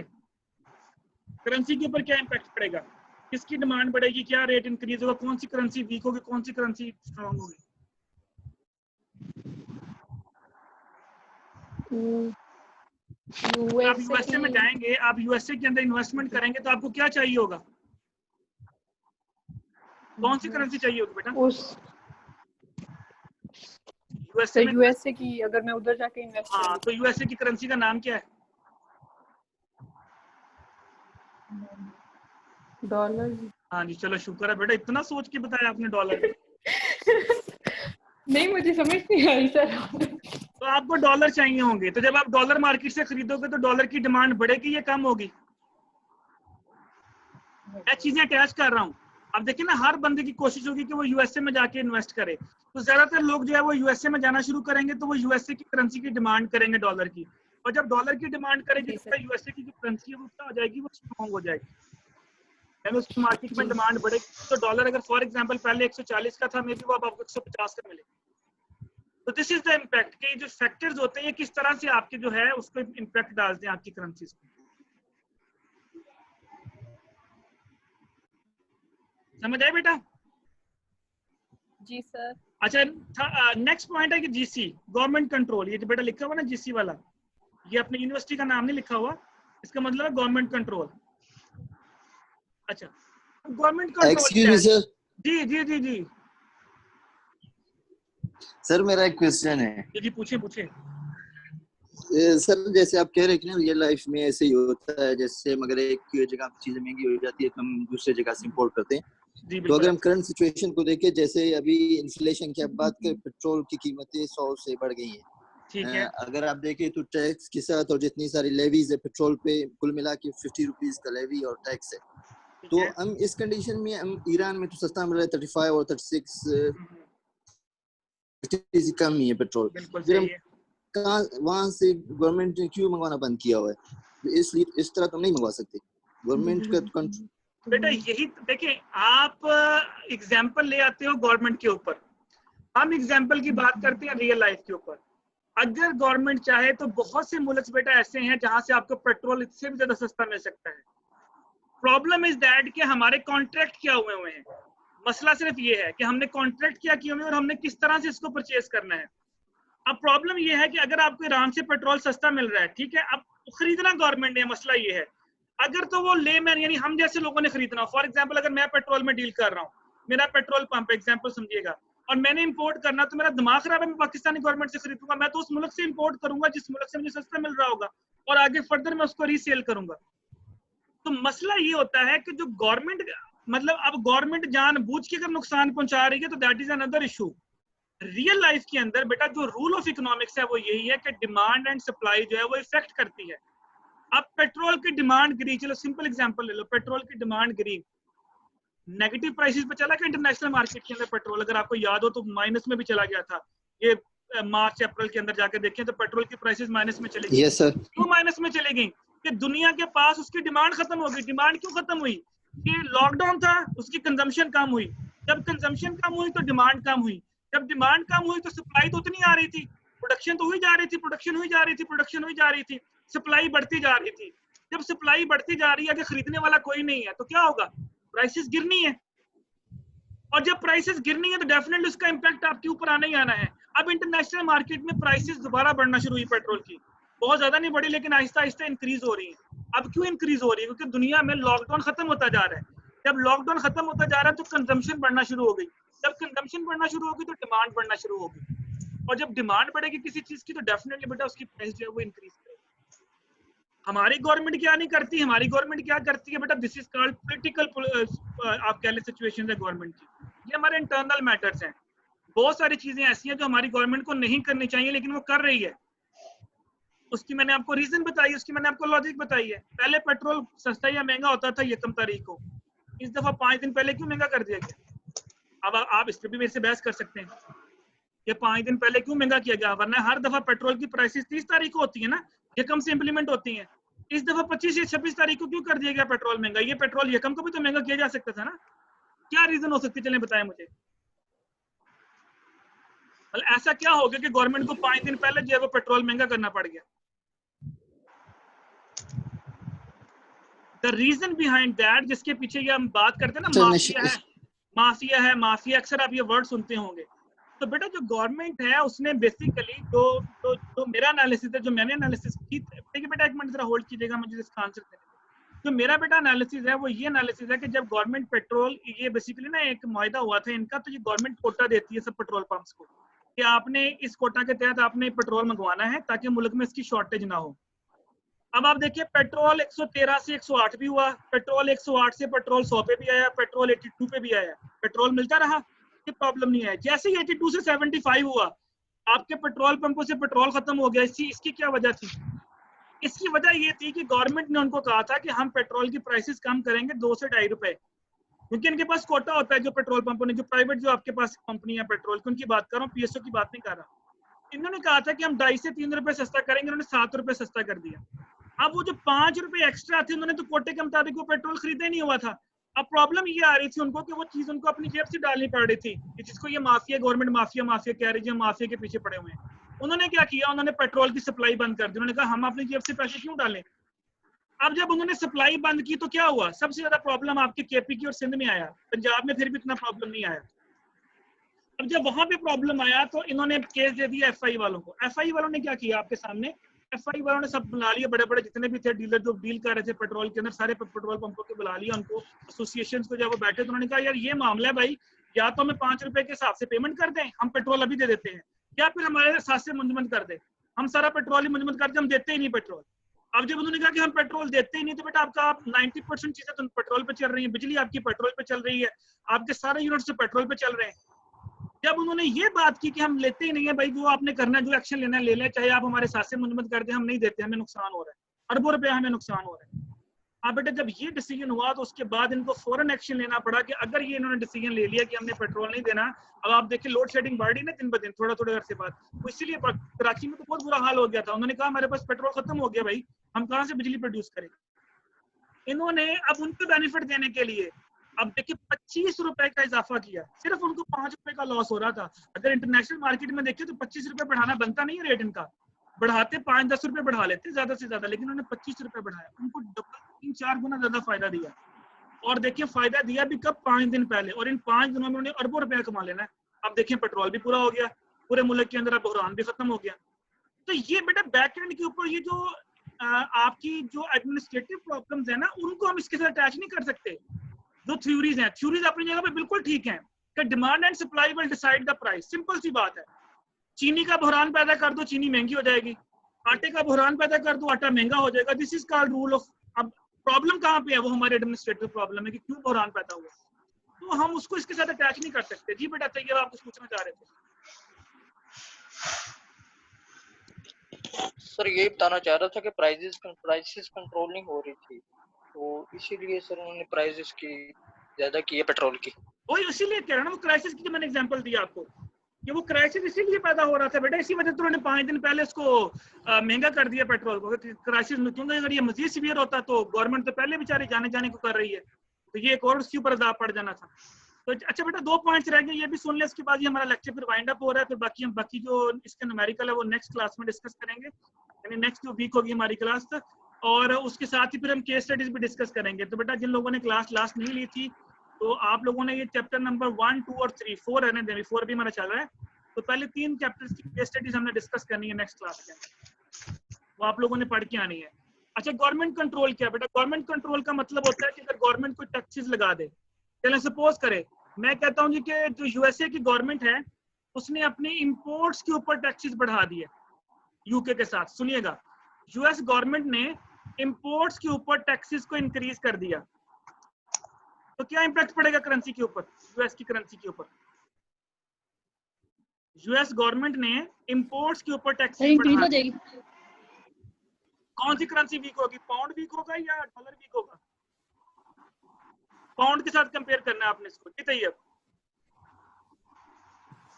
करेंसी के ऊपर क्या इम्पैक्ट पड़ेगा? किसकी डिमांड बढ़ेगी, क्या रेट इंक्रीज होगा, कौन सी करेंसी वीक होगी, कौन सी करेंसी स्ट्रॉन्ग होगी? आप यूएसए में जाएंगे, आप यूएसए के अंदर इन्वेस्टमेंट करेंगे तो आपको क्या चाहिए होगा? कौन सी करेंसी चाहिए होगी बेटा? उस यूएसए में, यूएसए की अगर मैं उधर जाके इन्वेस्ट हाँ तो यूएसए की करेंसी का नाम क्या है? डॉलर। हाँ जी चलो शुक्र है बेटा, इतना सोच के बताया आपने डॉलर। नहीं मुझे समझ नहीं आई सर। तो आपको डॉलर चाहिए होंगे, तो जब आप डॉलर मार्केट से खरीदोगे तो डॉलर की डिमांड बढ़ेगी या कम होगी? मैं चीजें अटैच कर रहा हूँ। अब देखिए ना, हर बंदे की कोशिश होगी कि वो यूएसए में जाके इन्वेस्ट करे, तो ज्यादातर लोग जो है वो यूएसए में जाना शुरू करेंगे, तो वो यूएसए की करेंसी की डिमांड करेंगे डॉलर की, और जब डॉलर की डिमांड करेंगे तो यूएसए की जो करेंसी है वो क्या हो जाएगी, वो स्ट्रॉन्ग हो जाएगी, यानी उसकी मार्केट में डिमांड बढ़ेगी। तो डॉलर अगर फॉर एग्जांपल पहले 140 का था, मे बी वो अब आपको 150 का मिले। तो दिस इज द इम्पैक्ट कि जो फैक्टर्स होते हैं ये किस तरह से आपके जो है उसको इम्पैक्ट डालते हैं आपकी करेंसीज को। समझ आए बेटा? जी सर। अच्छा नेक्स्ट पॉइंट है कि जीसी, गवर्नमेंट कंट्रोल। ये जो बेटा लिखा हुआ ना जीसी वाला, ये अपनी यूनिवर्सिटी का नाम नहीं लिखा हुआ, इसका मतलब है गवर्नमेंट कंट्रोल। अच्छा government control. Excuse me sir. जी जी जी जी सर मेरा एक क्वेश्चन है। जी पूछे पूछे। सर जैसे आप कह रहे हैं कि ना रियल लाइफ में ऐसे ही होता है, जैसे मगर एक जगह चीजें महंगी हो जाती है तो हम दूसरे जगह से इंपोर्ट करते हैं। तो अगर हम करंट सिचुएशन को देखें, जैसे अभी इन्फ्लेशन की आप बात करें, पेट्रोल की कीमतें 100 से बढ़ गई हैं। ठीक है। अगर आप देखें तो टैक्स के साथ और जितनी सारी लेवीज है पेट्रोल पे, कुल मिला के 50 रुपीज का लेवी और टैक्स है। तो हम इस कंडीशन में, हम ईरान में तो सस्ता मिल रहा है 35 और 36 कम ही है पेट्रोल। फिर हम कहाँ, वहां से गवर्नमेंट ने क्यों मंगवाना बंद किया हुआ है? इसलिए इस तरह तो नहीं मंगवा सकते गवर्नमेंट का। बेटा यही देखिए, आप एग्जाम्पल ले आते हो गवर्नमेंट के ऊपर, हम एग्जाम्पल की बात करते हैं रियल लाइफ के ऊपर। अगर गवर्नमेंट चाहे तो बहुत से मुल्क बेटा ऐसे हैं जहां से आपको पेट्रोल इससे भी ज्यादा सस्ता मिल सकता है। प्रॉब्लम इज दैट कि हमारे कॉन्ट्रैक्ट क्या हुए हैं। मसला सिर्फ ये है कि हमने कॉन्ट्रैक्ट क्या किए हुए और हमने किस तरह से इसको परचेज करना है। अब प्रॉब्लम ये है कि अगर आपको ईरान से पेट्रोल सस्ता मिल रहा है, ठीक है, अब खरीदना गवर्नमेंट ने, मसला ये है अगर तो वो लेमैन यानी हम जैसे लोगों ने खरीदना। फॉर एग्जांपल अगर मैं पेट्रोल में डील कर रहा हूँ, मेरा पेट्रोल पंप एग्जांपल समझिएगा, और मैंने इंपोर्ट करना, तो मेरा दिमाग खराब है, मैं पाकिस्तानी गवर्नमेंट से खरीदूंगा, मैं तो उस मुल्क से इंपोर्ट करूंगा जिस मुल्क से मुझे सस्ता मिल रहा होगा, और आगे फर्दर मैं उसको रीसेल करूंगा। तो मसला ये होता है कि जो गवर्नमेंट, मतलब अब गवर्नमेंट जानबूझ के अगर नुकसान पहुंचा रही है तो that is another issue. Real life के अंदर बेटा जो रूल ऑफ इकोनॉमिक्स है वो यही है कि डिमांड एंड सप्लाई जो है वो इफेक्ट करती है। अब पेट्रोल की डिमांड गिरी, चलो सिंपल एग्जांपल ले लो, पेट्रोल की डिमांड गिरी, नेगेटिव प्राइसेस पे चला गया इंटरनेशनल मार्केट के अंदर पेट्रोल, अगर आपको याद हो तो माइनस में भी चला गया था। ये मार्च अप्रैल के अंदर जाके देखें तो पेट्रोल की प्राइसेस माइनस में चली गई। Yes sir. क्यों माइनस में चली गई? कि दुनिया के पास उसकी डिमांड खत्म हो गई। डिमांड क्यों खत्म हुई? कि लॉकडाउन था, उसकी कंजम्पशन कम हुई। जब कंजम्पशन कम हुई तो डिमांड कम हुई। जब डिमांड कम हुई तो सप्लाई तो उतनी आ रही थी, प्रोडक्शन तो हुई जा रही थी, प्रोडक्शन हुई जा रही थी, प्रोडक्शन हुई जा रही थी, सप्लाई बढ़ती जा रही थी। जब सप्लाई बढ़ती जा रही है, अगर खरीदने वाला कोई नहीं है तो क्या होगा? प्राइसेस गिरनी है। और जब प्राइसेस गिरनी है तो डेफिनेटली उसका इम्पैक्ट आपके ऊपर आना ही आना है। अब इंटरनेशनल मार्केट में प्राइसेस दोबारा बढ़ना शुरू हुई पेट्रोल की, बहुत ज्यादा नहीं बढ़ी लेकिन आहिस्ता आहिस्ता इंक्रीज हो रही है। अब क्यों इंक्रीज हो रही है? क्योंकि दुनिया में लॉकडाउन खत्म होता जा रहा है। जब लॉकडाउन खत्म होता जा रहा है तो कंजम्पशन बढ़ना शुरू हो गई। जब कंजम्पशन बढ़ना शुरू होगी तो डिमांड बढ़ना शुरू होगी, और जब डिमांड बढ़ेगी किसी चीज की तो डेफिनेटली बेटा उसकी प्राइस जो है वो इंक्रीज करेगी। हमारी गवर्नमेंट क्या नहीं करती, हमारी गवर्नमेंट क्या करती है बेटा, दिस इज कॉल्ड पॉलिटिकल आप कह ले सिचुएशन है गवर्नमेंट की, ये हमारे इंटरनल मैटर्स हैं। बहुत सारी चीजें ऐसी हैं जो हमारी गवर्नमेंट को नहीं करनी चाहिए लेकिन वो कर रही है। उसकी मैंने आपको रीजन बताई, उसकी मैंने आपको लॉजिक बताई है। पहले पेट्रोल सस्ता या महंगा होता था यकम तारीख को, इस दफा 5 दिन पहले क्यों महंगा कर दिया गया? अब आप इस पर भी मेरे से बहस कर सकते हैं कि 5 दिन पहले क्यों महंगा किया गया, वरना हर दफा पेट्रोल की प्राइसेस 30 तारीख को होती है ना, यकम से इंप्लीमेंट होती है। इस दफा 25 या 26 तारीख को क्यों कर दिया गया पेट्रोल महंगा? ये पेट्रोल यकम को भी तो महंगा किया जा सकता था ना। क्या रीजन हो सकती है, चलें बताएं मुझे। मतलब ऐसा क्या हो गया कि गवर्नमेंट को 5 दिन पहले जो है वो पेट्रोल महंगा करना पड़ गया? द रीजन बिहाइंड दैट, जिसके पीछे ये हम बात करते हैं ना, माफिया, अक्सर आप ये वर्ड सुनते होंगे। तो बेटा जो गवर्नमेंट है उसने बेसिकली जो मेरा एनालिसिस है, जो मैंने एनालिसिस की, देखिए बेटा एक मिनट जरा होल्ड कीजिएगा, मुझे इसका आंसर देने दीजिए। जो मेरा बेटा एनालिसिस है वो ये एनालिसिस है कि जब गवर्नमेंट पेट्रोल, ये बेसिकली ना एक मुआहदा हुआ था इनका, तो ये गवर्नमेंट कोटा देती है सब पेट्रोल पंप्स को कि आपने इस कोटा के तहत आपने पेट्रोल मंगवाना है ताकि मुल्क में इसकी शॉर्टेज ना हो। अब आप देखिए पेट्रोल 113 से 108 भी हुआ, पेट्रोल 108 से पेट्रोल 100 पे भी आया, पेट्रोल 82 पे भी आया, पेट्रोल मिलता रहा, कोई प्रॉब्लम नहीं है। जैसे ही 82 से 75 हुआ, आपके पेट्रोल पंपों से पेट्रोल खत्म हो गया। इसकी क्या वजह थी? इसकी वजह ये थी कि गवर्नमेंट ने उनको कहा था कि हम पेट्रोल की प्राइसेस कम करेंगे 2 से 2.5 रुपए, क्योंकि इनके पास कोटा होता है जो पेट्रोल पंपों ने, जो प्राइवेट जो आपके पास कंपनी है पेट्रोल की, उनकी बात कर रहा हूँ, पीएसओ की बात नहीं कर रहा। इन्होंने कहा था कि हम 2.5 से 3 रुपए सस्ता करेंगे, उन्होंने 7 रुपए सस्ता कर दिया। अब वो जो 5 रुपए एक्स्ट्रा थे, उन्होंने तो कोटे के मुताबिक वो पेट्रोल खरीदा ही नहीं हुआ था। अब प्रॉब्लम ये आ रही थी उनको कि वो चीज उनको अपनी जेब से डालनी पड़ रही थी, जिसको ये माफिया, गवर्नमेंट माफिया कह रही है, माफिया के पीछे पड़े हुए हैं। उन्होंने क्या किया, उन्होंने पेट्रोल की सप्लाई बंद कर दी। उन्होंने कहा हम अपनी जेब से पैसे क्यों डालें। अब जब उन्होंने सप्लाई बंद की तो क्या हुआ, सबसे ज्यादा प्रॉब्लम आपके केपी की और सिंध में आया, पंजाब में फिर भी इतना प्रॉब्लम नहीं आया। अब जब वहां पे प्रॉब्लम आया तो इन्होंने केस दे दिया एफआई वालों को। एफआई वालों ने क्या किया आपके सामने, एफआई वालों ने सब बुला लिया, बड़े बड़े जितने भी थे डीलर जो डील कर रहे थे पेट्रोल के अंदर, सारे पेट्रोल पंपों के बुला लिया उनको, एसोसिएशंस को। जब वो बैठे तो उन्होंने कहा यार ये मामला है भाई, या तो हमें 5 रुपए के हिसाब से पेमेंट कर दें, हम पेट्रोल अभी दे देते हैं, या फिर हमारे साथ से मुंजमद कर दे, हम सारा पेट्रोल ही मुंजमद कर दे, हम देते ही नहीं पेट्रोल। अब जब उन्होंने कहा कि हम पेट्रोल देते ही नहीं, तो बेटा आपका 90% चीजें तो पेट्रोल पे चल रही है, बिजली आपकी पेट्रोल पे चल रही है, आपके सारे यूनिट्स तो पेट्रोल पे चल रहे हैं। जब उन्होंने ये बात की कि हम लेते ही नहीं है भाई, जो आपने करना है, जो एक्शन लेना है ले लें, चाहे आप हमारे साथ से मुंजमद कर दें, हम नहीं देते, हमें नुकसान हो रहा है, अरबों रुपया हमें नुकसान हो रहा है। अब बेटा जब ये डिसीजन हुआ तो उसके बाद इनको फौरन एक्शन लेना पड़ा कि अगर ये इन्होंने डिसीजन ले लिया कि हमने पेट्रोल नहीं देना। अब आप देखिए लोड शेडिंग बढ़ रही ना दिन ब दिन, थोड़ा थोड़ा अरसे बाद, तो इसीलिए कराची में तो बहुत बुरा हाल हो गया था। उन्होंने कहा हमारे पास पेट्रोल खत्म हो गया भाई, हम कहाँ से बिजली प्रोड्यूस करेंगे। इन्होंने अब उनको बेनिफिट देने के लिए अब देखिए 25 रुपए का इजाफा किया, सिर्फ उनको 5 रुपए का लॉस हो रहा था। अगर इंटरनेशनल मार्केट में देखिए तो 25 रुपए बढ़ाना बनता नहीं है रेट इनका, बढ़ाते 5-10 रुपए बढ़ा लेते ज्यादा से ज्यादा, लेकिन उन्होंने 25 रुपए बढ़ाया, उनको डबल 3-4 गुना ज्यादा फायदा दिया। और देखिए फायदा दिया भी कब, 5 दिन पहले, और इन 5 दिनों में उन्होंने अरबों रुपया कमा लेना है। अब देखिए पेट्रोल भी पूरा हो गया, पूरे मुल्क के अंदर अब बहरान भी खत्म हो गया। तो ये बेटा बैक एंड के ऊपर ये जो आपकी जो एडमिनिस्ट्रेटिव प्रॉब्लम्स है ना, उनको हम इसके साथ अटैच नहीं कर सकते। जो थ्योरीज हैं, थ्योरीज अपनी जगह पे बिल्कुल ठीक हैं कि demand and supply will decide the price, simple सी बात है। चीनी का बहरान पैदा कर दो, चीनी महंगी हो जाएगी, आटे का बहरान पैदा कर दो, आटा महंगा हो जाएगा, this is called rule of. अब प्रॉब्लम कहाँ पे है, वो हमारे एडमिनिस्ट्रेटिव प्रॉब्लम है कि क्यों बहरान पैदा हुआ, तो हम उसको इसके साथ अटैच नहीं कर सकते। जी बेटा चाहिए, आप कुछ पूछना चाह रहे थे। सर यही बताना चाह रहा था कि प्राइसेस कंट्रोल नहीं हो रही थी, तो इसीलिए सर उन्होंने प्राइसेस की ज्यादा की है पेट्रोल की। वही इसीलिए कह रहा ना, वो क्राइसिस की जो मैंने एग्जांपल दिया आपको, कि वो क्राइसिस इसीलिए पैदा हो रहा था बेटा, इसी वजह से उन्होंने 5 दिन पहले उसको महंगा कर दिया पेट्रोल को, क्राइसिस में। क्योंकि अगर ये मजीद सीवियर होता तो गवर्नमेंट तो पहले बेचारी जाने को कर रही है, तो ये एक और उसके ऊपर अजाब पड़ जाना था। तो अच्छा बेटा 2 पॉइंट्स रह गए, ये भी सुन ले, इसके बाद ही हमारा लेक्चर फिर वाइंड अप हो रहा है। फिर बाकी जो इसका न्यूमेरिकल है वो नेक्स्ट क्लास में डिस्कस करेंगे, यानी नेक्स्ट जो वीक होगी हमारी क्लास, और उसके साथ ही फिर हम केस स्टडीज भी डिस्कस करेंगे। तो बेटा जिन लोगों ने क्लास लास्ट नहीं ली थी तो आप लोगों ने ये चैप्टर नंबर 1, 2 और 3, 4 रहने दें, 4 भी हमारा चल रहा है। तो पहले 3 चैप्टर्स की केस स्टडीज हमने डिस्कस करनी है नेक्स्ट क्लास के अंदर, वो आप लोगों ने पढ़ के आनी है। अच्छा, गवर्नमेंट कंट्रोल क्या बेटा? गवर्नमेंट कंट्रोल का मतलब होता है कि अगर गवर्नमेंट कोई टैक्सेस लगा दे, चलें सपोज करे मैं कहता हूँ जी कि जो यूएसए की गवर्नमेंट है उसने अपने इंपोर्ट्स के ऊपर टैक्सेस बढ़ा दिए यूके के साथ। सुनिएगा, यूएस गवर्नमेंट ने इंपोर्ट्स के ऊपर टैक्सेस को इंक्रीज कर दिया, तो क्या इंपैक्ट पड़ेगा करेंसी के ऊपर, यूएस की करेंसी के ऊपर? यूएस गवर्नमेंट ने इंपोर्ट्स के ऊपर टैक्सेस बढ़ा दिए, कौन सी करेंसी वीक होगी? पाउंड वीक होगा या डॉलर वीक होगा? पाउंड के साथ कंपेयर करना है आपने इसको, बताइए।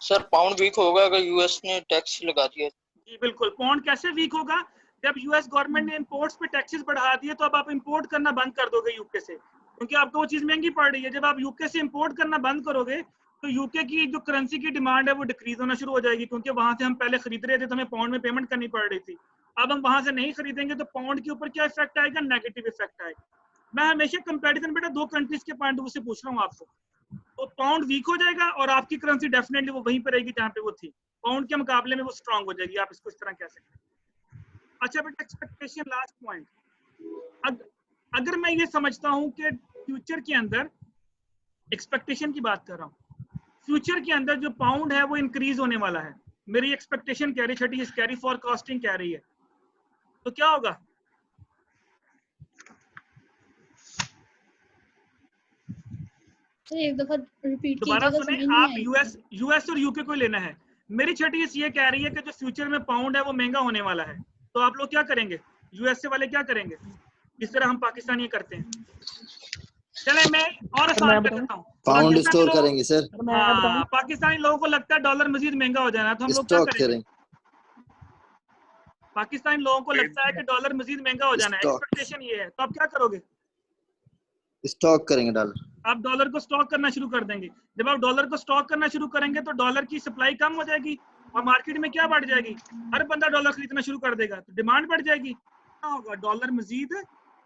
सर पाउंड वीक होगा अगर यूएस ने टैक्स लगा दिया। जी बिल्कुल, पाउंड कैसे वीक होगा? जब यूएस गवर्नमेंट ने इंपोर्ट्स पे टैक्सेस बढ़ा दिए तो अब आप इंपोर्ट करना बंद कर दोगे यूके से, क्योंकि आपको वो चीज महंगी पड़ रही है। जब आप यूके से इंपोर्ट करना बंद करोगे तो यूके की जो करेंसी की डिमांड है वो डिक्रीज होना शुरू हो जाएगी, क्योंकि वहां से हम पहले खरीद रहे थे तो हमें पाउंड में पेमेंट करनी पड़ रही थी। अब हम वहां से नहीं खरीदेंगे तो पाउंड के ऊपर क्या इफेक्ट आएगा? नेगेटिव इफेक्ट आएगा। मैं हमेशा कंपैरिजन बेटा 2 कंट्रीज के पॉइंट ऑफ व्यू से पूछ रहा हूँ आपको। तो पाउंड वीक हो जाएगा और आपकी करेंसी डेफिनेटली वो वहीं पर रहेगी जहां पे वो थी, पाउंड के मुकाबले में वो स्ट्रांग हो जाएगी, आप इसको इस तरह कह सकते हैं। अच्छा बेटा, एक्सपेक्टेशन लास्ट पॉइंट। अगर मैं ये समझता हूं कि फ्यूचर के अंदर एक्सपेक्टेशन की बात कर रहा हूं, फ्यूचर के अंदर जो पाउंड है वो इंक्रीज होने वाला है, मेरी एक्सपेक्टेशन कह रही छठी कैरी फॉरकास्टिंग कह रही है, तो क्या होगा? एक दफा रिपीट दोबारा कीजिएगा, सुने, समझ नहीं आप आई। यूएस और यूके को लेना है। मेरी छठी ये कह रही है कि जो फ्यूचर में पाउंड है वो महंगा होने वाला है, तो आप लोग क्या करेंगे? यूएसए वाले क्या करेंगे जिस तरह हम पाकिस्तानी करते हैं? चले मैं और आसान कर देता हूँ, पाउंड स्टोर करेंगे सर। हाँ, पाकिस्तानी लोगों को लगता है डॉलर मजीद महंगा हो जाना, तो हम लोग क्या करेंगे? पाकिस्तानी लोगों को लगता है कि डॉलर मजीद महंगा हो जाना है, एक्सपेक्टेशन ये है, तो आप क्या करोगे? स्टॉक करेंगे डॉलर। आप डॉलर को स्टॉक करना शुरू कर देंगे। जब आप डॉलर को स्टॉक करना शुरू करेंगे तो डॉलर की सप्लाई कम हो जाएगी और मार्केट में क्या बढ़ जाएगी? हर बंदा डॉलर खरीदना शुरू कर देगा, तो डिमांड बढ़ जाएगी, क्या होगा? डॉलर मजीद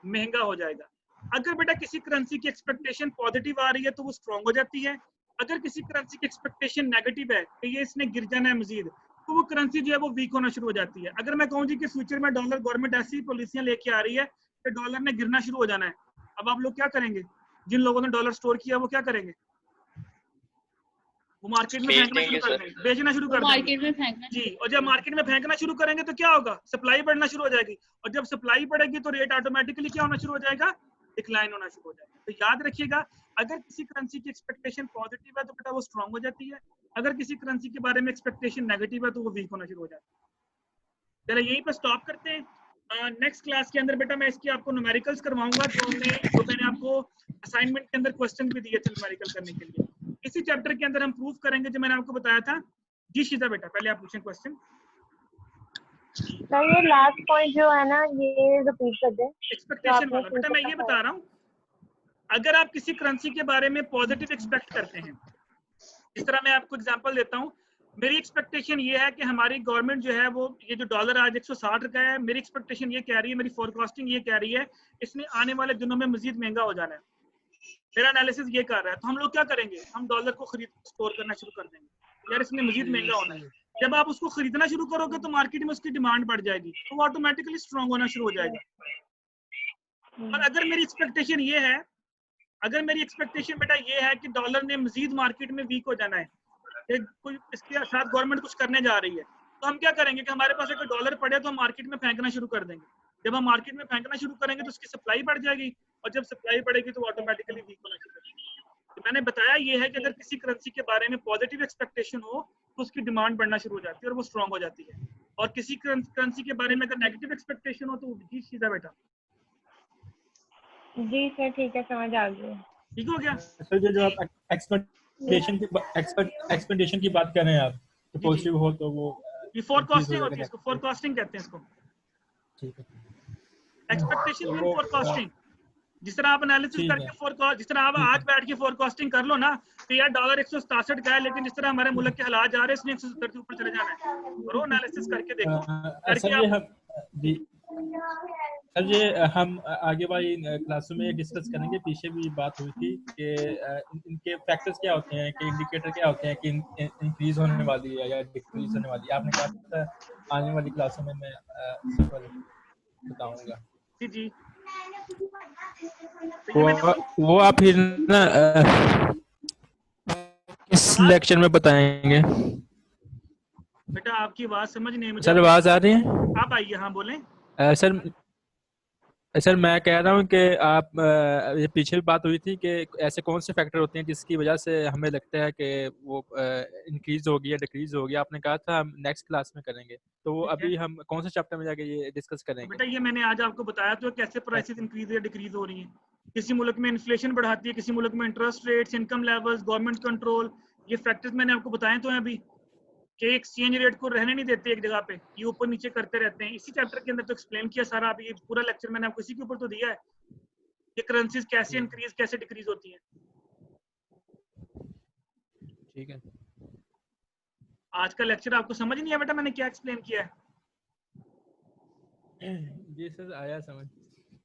महंगा हो जाएगा। अगर बेटा किसी करेंसी की एक्सपेक्टेशन पॉजिटिव आ रही है तो वो स्ट्रांग हो जाती है, अगर किसी करेंसी की एक्सपेक्टेशन नेगेटिव है कि ये इसने गिर जाना है मजीद, तो वो करेंसी जो है वो वीक होना शुरू हो जाती है। अगर मैं कहूँ जी कि फ्यूचर में डॉलर गवर्नमेंट ऐसी पॉलिसियां लेके आ रही है कि डॉलर ने गिरना शुरू हो जाना है, अब आप लोग क्या करेंगे? जिन लोगों ने डॉलर स्टोर किया वो क्या करेंगे? वो मार्केट में फेंकना शुरू कर देंगे, बेचना शुरू कर देंगे जी। और जब मार्केट में फेंकना शुरू करेंगे तो क्या होगा? सप्लाई बढ़ना शुरू हो जाएगी, और जब सप्लाई बढ़ेगी तो रेट ऑटोमेटिकली क्या होना शुरू हो जाएगा? डिक्लाइन होना शुरू हो जाएगा। तो याद रखिएगा, अगर किसी करेंसी की एक्सपेक्टेशन पॉजिटिव है तो बेटा वो स्ट्रांग हो जाती है, अगर किसी करेंसी के बारे में एक्सपेक्टेशन नेगेटिव है तो वो वीक होना शुरू हो जाता है। चलिए यहीं पर स्टॉप करते हैं। नेक्स्ट क्लास के अंदर बेटा मैं इसकी आपको न्यूमेरिकल्स करवाऊंगा, जो मैंने आपको असाइनमेंट के अंदर क्वेश्चन भी दिए थे न्यूमेरिकल करने के लिए। इसी चैप्टर के अंदर हम प्रूफ करेंगे जो मैंने आपको बताया था। जी शीता बेटा, पहले आप पूछें क्वेश्चन। सर ये लास्ट पॉइंट जो है ना, ये रिपीट कर दें। एक्सपेक्टेशन वाला बेटा मैं ये बता रहा हूँ, अगर आप किसी करेंसी के बारे में पॉजिटिव एक्सपेक्ट करते हैं, इस तरह मैं आपको एग्जांपल देता हूँ, मेरी एक्सपेक्टेशन ये है कि हमारी गवर्नमेंट जो है वो, ये जो डॉलर आज 160 का है, मेरी एक्सपेक्टेशन ये कह रही है, मेरी फोरकास्टिंग ये कह रही है इसने आने वाले दिनों में मजीद महंगा हो जाना है, मेरा एनालिसिस ये कर रहा है, तो हम लोग क्या करेंगे? हम डॉलर को खरीद स्टोर करना शुरू कर देंगे, यार इसने मजीद महंगा होना है। जब आप उसको खरीदना शुरू करोगे तो मार्केट में उसकी डिमांड बढ़ जाएगी, तो वो ऑटोमेटिकली स्ट्रांग होना शुरू हो जाएगा। और अगर मेरी एक्सपेक्टेशन ये है, अगर मेरी एक्सपेक्टेशन बेटा ये है कि डॉलर ने मजीद मार्केट में वीक हो जाना है, कोई इसके साथ गवर्नमेंट कुछ करने जा रही है, तो हम क्या करेंगे कि हमारे पास अगर डॉलर पड़े तो हम मार्केट में फेंकना शुरू कर देंगे। जब हम मार्केट में फेंकना शुरू करेंगे तो उसकी सप्लाई बढ़ जाएगी, और जब सप्लाई बढ़ेगी तो ऑटोमेटिकली वीक होना शुरू हो जाएगी। तो मैंने बताया ये है कि अगर किसी करेंसी के बारे में पॉजिटिव एक्सपेक्टेशन हो तो उसकी डिमांड बढ़ना शुरू हो जाती है और वो स्ट्रांग हो जाती है, और किसी करेंसी के बारे में अगर नेगेटिव एक्सपेक्टेशन हो तो जी सीधा बेटा। जी सर ठीक है, समझ आ गई। ठीक हो गया सर? जो आप एक्सपेक्टेशन की बात कर रहे हैं आप, तो पॉजिटिव हो तो वो ये फोरकास्टिंग होती है, इसको फोरकास्टिंग कहते हैं इसको। ठीक है, एक्सपेक्टेशन एंड फोरकास्टिंग, जिस तरह आप एनालिसिस करके फोरकास्ट, जिस तरह आप आज बैठ के फोरकास्टिंग कर लो ना, तो यार डॉलर 167 का है, लेकिन जिस तरह हमारे मुल्क के हालात जा रहे हैं इसने 170 के ऊपर चले जाना है, और वो एनालिसिस करके देखो। सर ये हम आगे वाली क्लासों में डिस्कस करेंगे। पीछे भी बात हुई थी कि इनके फैक्टर्स क्या होते हैं, कि इंडिकेटर क्या होते हैं कि इंक्रीज होने वाली है या डिक्रीज होने वाली है। आपने कहा था आने वाली क्लासों में मैं इस पर बताऊंगा। जी जी वो आप फिर ना किस लेक्चर में बताएंगे? बेटा आपकी आवाज समझ नहीं मुझे। सर आवाज आ रही है? आप आइए, हाँ बोलें। सर मैं कह रहा हूँ कि आप ये पीछे भी बात हुई थी कि ऐसे कौन से फैक्टर होते हैं जिसकी वजह से हमें लगता है कि वो इंक्रीज होगी या डिक्रीज होगी। आपने कहा था हम नेक्स्ट क्लास में करेंगे, तो वो अभी हम कौन से चैप्टर में जाके ये डिस्कस करेंगे? बेटा ये मैंने आज आपको बताया तो कैसे प्राइसेस इंक्रीज या डिक्रीज हो रही हैं। किसी मुल्क में इन्फ्लेशन बढ़ाती है, किसी मुल्क में interest rates, income levels, government control, ये फैक्टर्स मैंने आपको बताए तो हैं अभी कि एक्सचेंज रेट को रहने नहीं देते एक जगह पे, ये ऊपर नीचे करते रहते हैं। इसी चैप्टर के अंदर तो एक्सप्लेन किया सारा। अभी ये पूरा लेक्चर मैंने आपको इसी के ऊपर तो दिया है कि करेंसीज कैसे इंक्रीज कैसे डिक्रीज होती हैं। ठीक है। आज का लेक्चर आपको समझ नहीं आया बेटा मैंने क्या एक्सप्लेन किया है? जी सर आया समझ।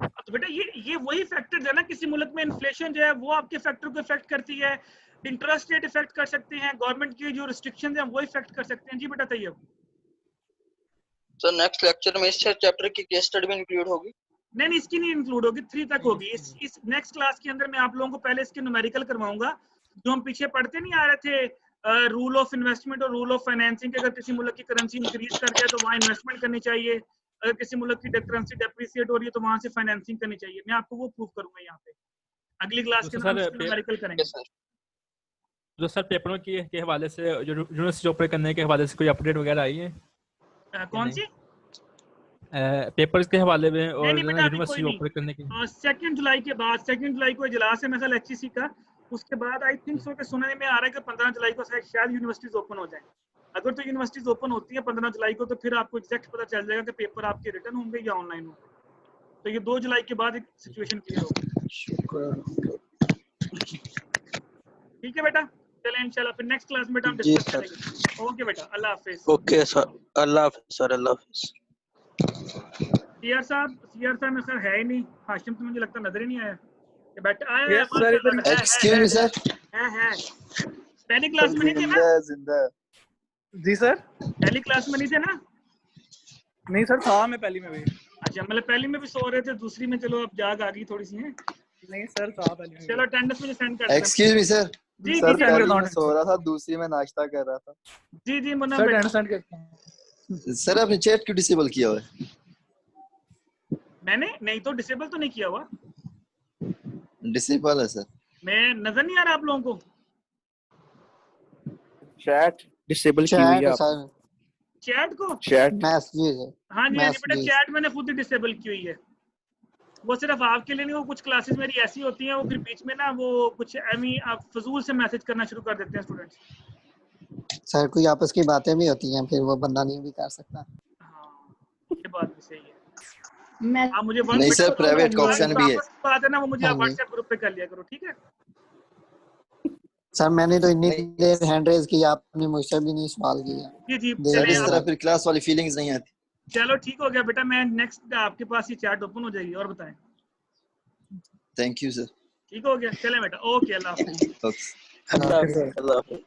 तो बेटा ये वही फैक्टर्स है ना, किसी मुल्क में इन्फ्लेशन जो है वो आपके फैक्टर को इफेक्ट करती है, इंटरेस्ट रेट इफेक्ट कर सकते हैं, गवर्नमेंट की जो रिस्ट्रिक्शंस हैं वो इफेक्ट कर सकते हैं। जी बेटा तैयब। सर नेक्स्ट लेक्चर में इस चैप्टर की केस स्टडी भी इंक्लूड होगी? नहीं इसकी नहीं इंक्लूड होगी, 3 तक होगी। इस नेक्स्ट क्लास के अंदर मैं आप लोगों को पहले इसके न्यूमेरिकल करवाऊंगा जो हम पीछे पढ़ते नहीं आ रहे थे, रूल ऑफ इन्वेस्टमेंट और रूल ऑफ फाइनेंसिंग। अगर किसी मुल्क की करेंसी इंक्रीज कर जाए तो वहाँ इन्वेस्टमेंट करनी चाहिए, अगर किसी मुल्क की करेंसी डेप्रिसिएट हो रही है तो वहां से फाइनेंसिंग करनी चाहिए। मैं आपको वो प्रूव करूंगा यहाँ पे अगली क्लास के अंदर न्यूमेरिकल करेंगे। जो सर पेपरों के हवाले से, जो यूनिवर्सिटी ऑपरेट करने के हवाले से कोई अपडेट वगैरह आई है? कौन सी? पेपर्स के हवाले में और नहीं बेटा यूनिवर्सिटी ऑपरेट करने की। 2 जुलाई के बाद, 2 जुलाई को इजलास है मेरा एचईसी का, उसके बाद आई थिंक सो के सुनने में आ रहा है कि 15 जुलाई को शायद यूनिवर्सिटीज ओपन हो जाए। अगर तो यूनिवर्सिटीज ओपन होती है 15 जुलाई को तो फिर आपको एग्जैक्ट पता चल जाएगा कि पेपर आपके रिटर्न होंगे या ऑनलाइन होंगे। तो ये 2 जुलाई के बाद एक सिचुएशन क्लियर होगी। ठीक है बेटा, चलें इंशाल्लाह फिर नेक्स्ट क्लास में हम डिस्कस करेंगे। ओके बेटा, अल्लाह हाफिज। ओके सर, अल्लाह हाफिज सर, अल्लाह हाफिज। सीआर साहब में सर है ही नहीं। हाशिम तो मुझे लगता नजर ही नहीं आया कि बेटा आया है। एक्सक्यूज मी सर, है पहली क्लास में नहीं थे ना? जिंदा जी सर, पहली क्लास में नहीं थे ना? नहीं सर था, मैं पहली में भी। अच्छा मतलब पहली में भी सो रहे थे, दूसरी में चलो अब जाग आ गई थोड़ी सी है। नहीं सर था पहली में। चलो अटेंडेंस मुझे सेंड कर देना। एक्सक्यूज मी सर, जी सर जी पहली में सो रहा था, दूसरी में नाश्ता कर रहा था। जी जी मुन्ना सर अटेंडेंस सेंड करते हैं। सर आपने चैट क्यों डिसेबल किया हुआ है? मैंने नहीं तो डिसेबल तो नहीं किया हुआ। डिसेबल है सर। मैं नजर नहीं आ रहा आप लोगों को? चैट डिसेबल की हुई है आपने? चैट को? चैट मैसेज है। हाँ जी बेटा, चैट मैंने खुद ही डिसेबल की हुई है। वो सिर्फ आपके लिए नहीं, वो कुछ क्लासेस मेरी ऐसी होती हैं वो फिर बीच में ना वो कुछ फजूल से मैसेज करना शुरू कर देते हैं स्टूडेंट्स। सर कोई आपस की बातें भी होती हैं, फिर वो बंदा नहीं भी कर सकता। हाँ ये बात भी सही है। मैं आप मुझे नहीं सर, प्राइवेट का ऑप्शन भी है। बात है ना वो मुझे आप व्हाट्सएप ग्रुप पे कर लिया करो, ठीक है? सर मैंने तो इतनी देर हैंड रेज की, आपने मुझसे भी नहीं सवाल किया। जी जी सर इस तरह फिर क्लास वाली फीलिंग्स नहीं आती। चलो ठीक हो गया बेटा, मैं नेक्स्ट आपके पास ही चैट ओपन हो जाएगी। और बताएं। Thank you sir. ठीक हो गया, चलें बेटा, ओके अल्लाह हाफिज़। अल्लाह हाफिज़।